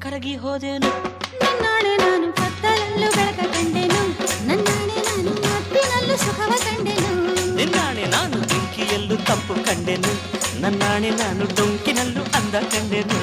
ಕರಗಿ ಹೋದೆನು. ನನ್ನಾಣೆ ನಾನು ಕತ್ತಲಲ್ಲೂ ಬೆಳಕ ಕಂಡೆನು, ನನ್ನಾಣೆ ನಾನು ಮತ್ತಿನಲ್ಲೂ ಸುಖವ ಕಂಡೆನು. ನಿನ್ನಾಣೆ ನಾನು ಬೆಂಕಿಯಲ್ಲೂ ತಂಪು ಕಂಡೆನು, ನನ್ನಾಣೆ ನಾನು ಡೊಂಕಿನಲ್ಲೂ ಅಂದ ಕಂಡೆನು.